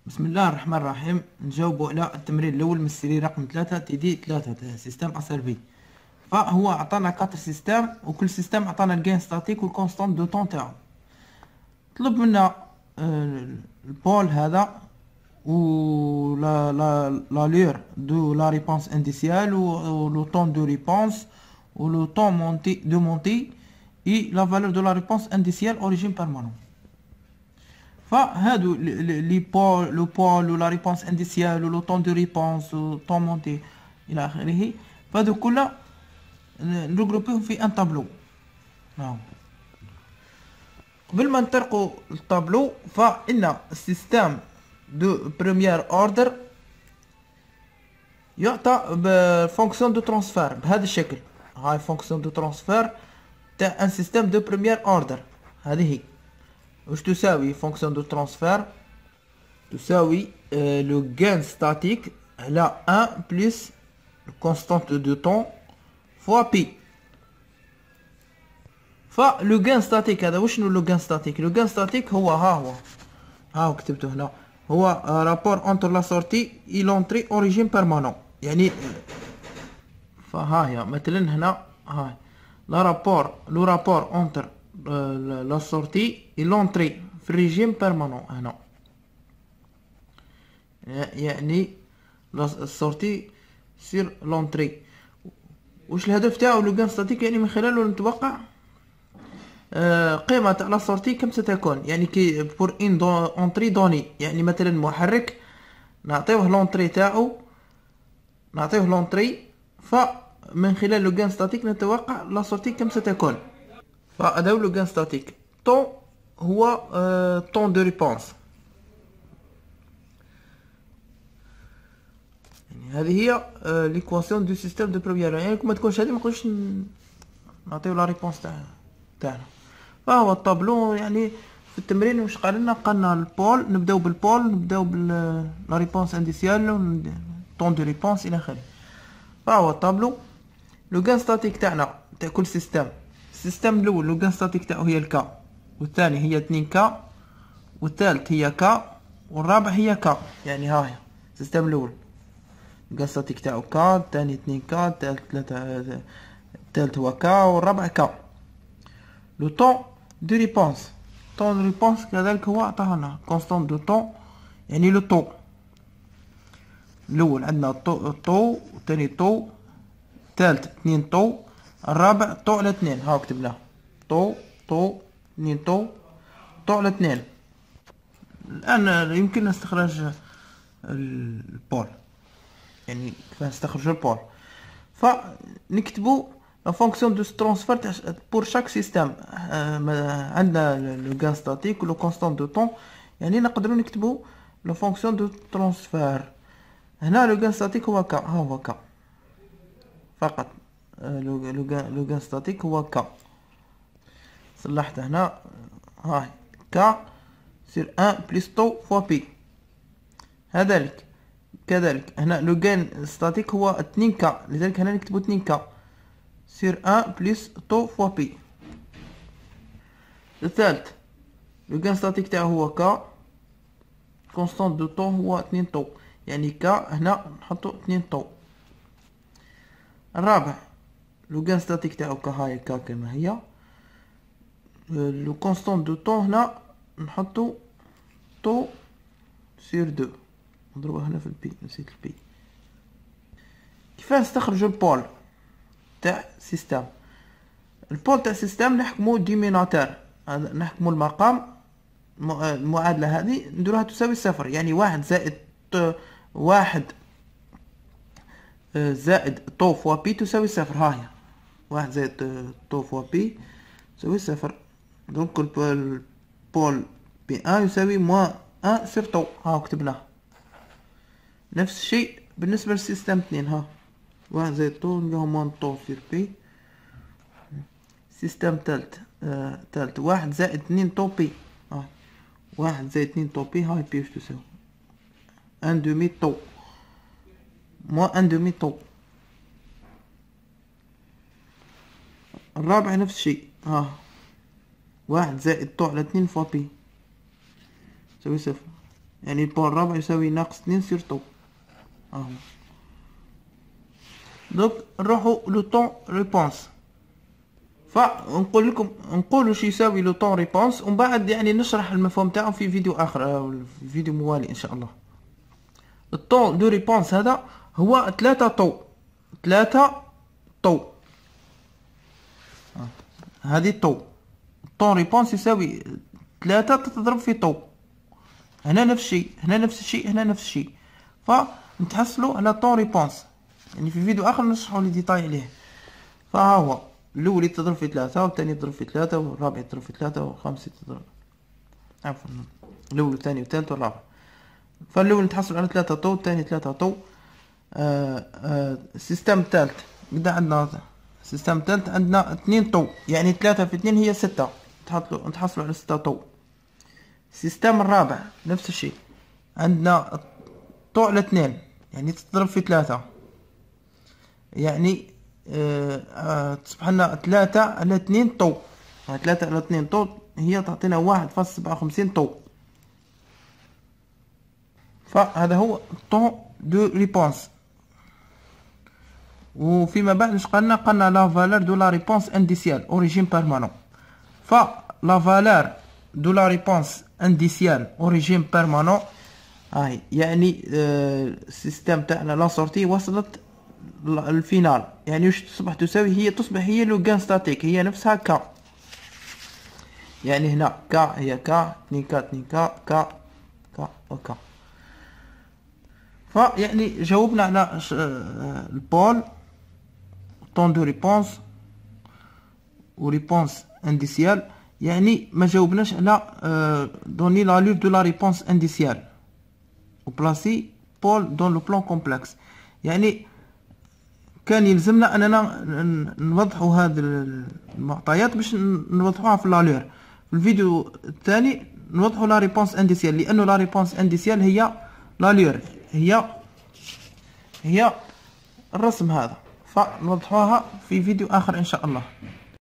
بسم الله الرحمن الرحيم. نجاوبوا على التمرين الأول من السيري رقم 3 تي دي 3 سيستم أسرفي. فهو عطانا 4 سيستم، وكل سيستم عطانا الجين ستاتيك والكونستانت دو طون تاعو. طلب منا البول هذا و لا لور دو لا ريبونس انديسيال و لو طون دو ريبونس و لو طون مونتي اي لا فالور دو لا ريبونس انديسيال اوريجين بيرمانون. فهادو لي بول لو بول و لا ريبونس انديسيال و لو طون دو ريبونس و طون مونتي الى اخره، فهادو كلها نرجروبيهم في ان طابلو. نعم، قبل ما نطرقوا الطابلو فإن السيستم دو بريمير اوردر يعطى بفونكسيون دو ترانسفير بهذا الشكل. هاي فونكسيون دو ترانسفير تاع ان سيستم دو بريمير اوردر. هذه هي واش تساوي فونكسيون دو ترانسفير؟ تساوي لو gain ستاتيك على 1 بلس الكونستانت دو طون فوا بي. فلو gain ستاتيك هذا وشنو لو gain ستاتيك؟ لو gain ستاتيك هو ها هو كتبته هنا، هو رابور انتر لا سورتي اي لونتري اوريجين بيرمانون. يعني فها هي مثلا هنا هاي لو رابور انتر لا سورتي اي لونتري في الريجيم بيرمانون هنا، يعني السورتي سير لونتري. واش الهدف تاعو لو غان ستاتيك؟ يعني من خلاله نتوقع قيمة تاع لا سورتي كم ستكون، يعني كي بور ان اونتري دوني. يعني مثلا محرك نعطيوه لونتري تاعو، نعطيوه لونتري، فمن خلال لو غان ستاتيك نتوقع لا سورتي كم ستكون. فهذا هو لو غان ستاتيك. طون هو طون دو ريبونس. هذه هي ليكواسيون دو سيستيم دو بروبيير. يعني ما تكونش هذه ما نقولش نعطيو لا ريبونس تاعنا. فهو الطابلو يعني في التمرين واش قال لنا؟ قالنا البول، نبداو بالبول، نبداو بال لا ريبونس انديسيال، طون دو ريبونس الى اخره. فهو الطابلو لو غان ستاتيك تاعنا تاع كل سيستم. السيستم الاول لو غان ستاتيك تاعو هي الكا، والثاني هي 2 كا، والثالث هي كا، والرابع هي كا. يعني ها هي السيستم الاول الغان ستاتيك تاعو كا، الثاني 2 كا، الثالث 3، الثالث هو كا، والرابع كا. لو طون دو ريبونس، طون دو ريبونس كذلك هو عطاهنا كونستانت دو طون، يعني لو طو الاول عندنا طو، الثاني طو، الثالث 2 طو، الرابع طو على 2. هاو كتبناه طو 2 طو على 2. الان يمكننا استخراج البول، يعني كيف نستخرج البول. فنكتبو لا فونكسيون دو ترانسفير بور شاك سيستم. عندنا لو غان ستاتيك ولو كونستانت دو طون، يعني نقدروا نكتبوا لا فونكسيون دو ترانسفير. هنا لو غان ستاتيك هو كا، ها هو كا فقط. لو غان ستاتيك هو كا. صلحت هنا هاي كا سير 1 بلس طو فوا بي. كذلك هنا لو غان ستاتيك هو 2 كا، لذلك هنا نكتبو 2 كا سير 1 بلس طو فوا بي. الثالث لو غان ستاتيك تاعو هو كا، كونستانت دو طو هو 2 طو، يعني كا هنا نحطو 2 طو. الرابع لو غان ستاتيك تاعو كا، هاي كا كما هي. لو كونستانت دو طو هنا نحطو طو سير 2، نضربها هنا في البي، نسيت البي. كيفاه نستخرجو البول تاع سيستم؟ البول تاع سيستم نحكمو ديميناتور، نحكمو المقام. المعادلة هذه نديروها تساوي صفر، يعني 1 زائد 1 زائد طو فوا بي تساوي صفر. ها هي 1 زائد طو فوا بي تساوي صفر. دونك البول بي ان يساوي موان 1 سير طو. ها كتبناه. نفس الشيء بالنسبة للسيستم 2. ها 1 زائد طو نلقاو موان طو سير بي. سيستم تالت 1 زائد 2 طو بي. 1 زائد 2 طو بي، هاي بي واش تساوي 1 دومي طو موان 1 دومي طو. الرابع نفس الشيء، 1 زائد طو على 2 فوا بي تساوي صفر. يعني البول الرابع يساوي ناقص 2 سير طو. اهو. دوك نروحو لو طون ريبونس. فنقول لكم نقولوا شو يساوي لو طون ريبونس، ومن بعد يعني نشرح المفهوم تاعو في فيديو اخر، في فيديو موالي ان شاء الله. الطون دو ريبونس هذا هو 3 طو، 3 طو. هذه طو. الطون ريبونس يساوي 3 تضرب في طو. هنا نفس الشيء، هنا نفس الشيء، هنا نفس الشيء. فنتحصلوا على طون ريبونس، يعني في فيديو اخر نشرحوا لي ديتاي عليه. فها هو الاول تضرب في 3، والثاني يضرب في 3، والرابع يضرب في 3، والخامس تضرب عفوا الاول والثاني والثالث والرابع. فالاول نتحصل على 3 طو، الثاني 3 طو. السيستم الثالث بدا عندنا السيستم الثالث عندنا 2 طو، يعني 3 في 2 هي 6، نتحصلوا على 6 طو. السيستم الرابع نفس الشيء، عندنا طو على 2، يعني تضرب في 3، يعني تصبح لنا 3 على 2 طو. 3 على 2 طو هي تعطينا 1.57 طو. فهذا هو الطون دو ريبونس. وفيما بعد اش قالنا لا فالور دو لا ريبونس انديسيال اوريجين بيرمانون. فلا فالور دو لا ريبونس انديسيال اوريجين بيرمانون هاي، يعني السيستم تاعنا لا سورتي وصلت الفينال، يعني واش تصبح تساوي، هي تصبح هي لو غان ستاتيك، هي نفسها كا. يعني هنا كا هي كا 2 كا 2 كا كا كا وكا. فيعني جاوبنا على البول، طون دو ريبونس و ريبونس انديسيال. يعني ما جاوبناش على دوني لالور دو لا ريبونس انديسيال و بلاسي بول دون لو بلان كومبلكس. يعني كان يلزمنا اننا نوضحوا هذه المعطيات باش نوضحوها في لالور. في الفيديو الثاني نوضحوا لا ريبونس انديسيال، لانه لا ريبونس انديسيال هي لالور، هي الرسم هذا. فنوضحوها في فيديو اخر ان شاء الله.